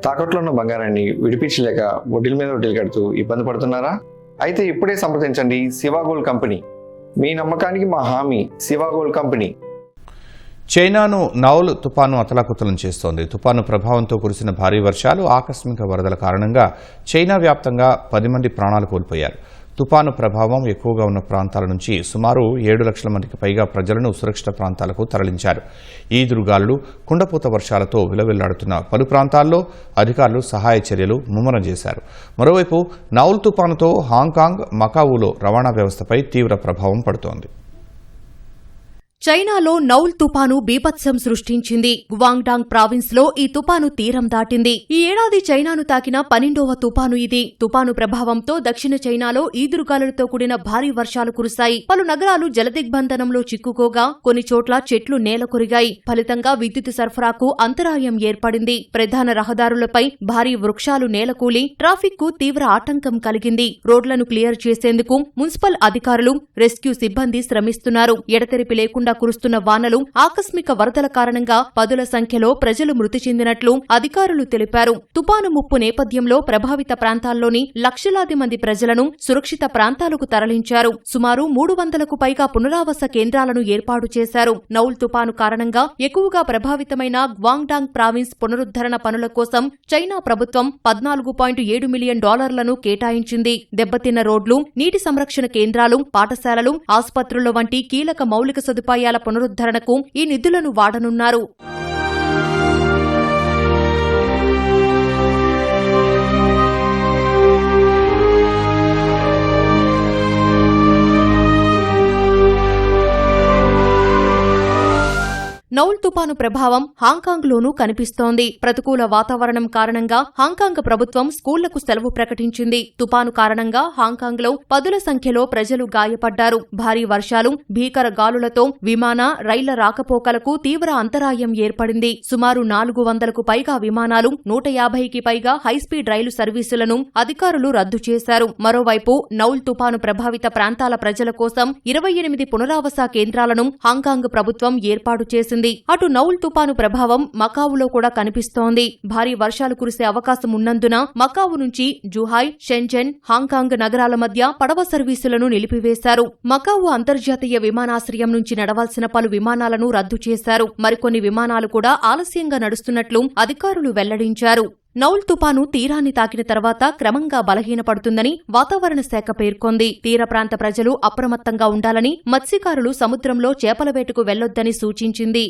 తాకట్లో ఉన్న బంగారాన్ని విడిపించలేక వడ్డీల మీద వడ్డీలు కడుతూ ఇబ్బంది పడుతున్నారా? అయితే ఇప్పుడే సంప్రదించండి శివ గోల్డ్ కంపెనీ. మీ నమ్మకానికి మా హామీ శివ గోల్డ్ కంపెనీ. చైనాను నౌల్ తుపాను అతలాకుతలం చేస్తోంది. తుపాను ప్రభావంతో కురిసిన భారీ వర్షాలు, ఆకస్మిక వరదల కారణంగా చైనా వ్యాప్తంగా 10 మంది ప్రాణాలు కోల్పోయారు. తుపాను ప్రభావం ఎక్కువగా ఉన్న ప్రాంతాల నుంచి సుమారు 7 లక్షల మందికి పైగా ప్రజలను సురక్షిత ప్రాంతాలకు తరలించారు. ఈదురుగాలులు, కుండపోత వర్షాలతో విలవిల్లాడుతున్న పలు ప్రాంతాల్లో అధికారులు సహాయ చర్యలు ముమ్మరం చేశారు. మరోవైపు నౌల్ తుపానుతో హాంకాంగ్, మకావులో రవాణా వ్యవస్థపై తీవ్ర ప్రభావం పడుతోంది. చైనాలో నౌల్ తుపాను బీభత్సం సృష్టించింది. గువాంగ్డాంగ్ ప్రావిన్స్ లో ఈ తుపాను తీరం దాటింది. ఈ ఏడాది చైనాను తాకిన 12వ తుపాను ఇది. తుపాను ప్రభావంతో దక్షిణ చైనాలో ఈదురుగాలులతో కూడిన భారీ వర్షాలు కురిశాయి. పలు నగరాలు జలదిగ్బంధనంలో చిక్కుకోగా కొన్ని చోట్ల చెట్లు నేలకొరిగాయి. ఫలితంగా విద్యుత్ సరఫరాకు అంతరాయం ఏర్పడింది. ప్రధాన రహదారులపై భారీ వృక్షాలు నేలకూలి ట్రాఫిక్ కు తీవ్ర ఆటంకం కలిగింది. రోడ్లను క్లియర్ చేసేందుకు మున్సిపల్ అధికారులు, రెస్క్యూ సిబ్బంది శ్రమిస్తున్నారు. ఎడతెరిపి లేకుండా కురుస్తున్న వానలు, ఆకస్మిక వరదల కారణంగా పదుల సంఖ్యలో ప్రజలు మృతి చెందినట్లు అధికారులు తెలిపారు. తుపాను ముప్పు నేపథ్యంలో ప్రభావిత ప్రాంతాల్లోని లక్షలాది మంది ప్రజలను సురక్షిత ప్రాంతాలకు తరలించారు. సుమారు 300కు పైగా పునరావాస కేంద్రాలను ఏర్పాటు చేశారు. నౌల్ తుపాను కారణంగా ఎక్కువగా ప్రభావితమైన గ్వాంగ్డాంగ్ ప్రావిన్స్ పునరుద్ధరణ పనుల కోసం చైనా ప్రభుత్వం $14.7 మిలియన్ కేటాయించింది. దెబ్బతిన్న రోడ్లు, నీటి సంరక్షణ కేంద్రాలు, పాఠశాలలు, ఆసుపత్రుల వంటి కీలక మౌలిక సదుపాయాల పునరుద్ధరణకు ఈ నిధులను వాడనున్నారు. నౌల్ తుపాను ప్రభావం హాంకాంగ్లోనూ కనిపిస్తోంది. ప్రతికూల వాతావరణం కారణంగా హాంకాంగ్ ప్రభుత్వం స్కూళ్లకు సెలవు ప్రకటించింది. తుపాను కారణంగా హాంకాంగ్లో పదుల సంఖ్యలో ప్రజలు గాయపడ్డారు. భారీ వర్షాలు, భీకర గాలులతో విమాన, రైళ్ల రాకపోకలకు తీవ్ర అంతరాయం ఏర్పడింది. సుమారు 400కు పైగా విమానాలు, 150కి పైగా హైస్పీడ్ రైలు సర్వీసులను అధికారులు రద్దు చేశారు. మరోవైపు నౌల్ తుపాను ప్రభావిత ప్రాంతాల ప్రజల కోసం 28 పునరావాస కేంద్రాలను హాంకాంగ్ ప్రభుత్వం ఏర్పాటు చేసింది. అటు నౌల్ తుపాను ప్రభావం మకావులో కూడా కనిపిస్తోంది. భారీ వర్షాలు కురిసే అవకాశం ఉన్నందున మకావు నుంచి జుహాయ్, షెంజన్, హాంకాంగ్ నగరాల మధ్య పడవ సర్వీసులను నిలిపివేశారు. మకావు అంతర్జాతీయ విమానాశ్రయం నుంచి నడవాల్సిన పలు విమానాలను రద్దు చేశారు. మరికొన్ని విమానాలు కూడా ఆలస్యంగా నడుస్తున్నట్లు అధికారులు వెల్లడించారు. నౌల్ తుపాను తీరాన్ని తాకిన తర్వాత క్రమంగా బలహీనపడుతుందని వాతావరణ శాఖ పేర్కొంది. తీర ప్రాంత ప్రజలు అప్రమత్తంగా ఉండాలని, మత్స్యకారులు సముద్రంలో చేపల వేటకు వెళ్లొద్దని సూచించింది.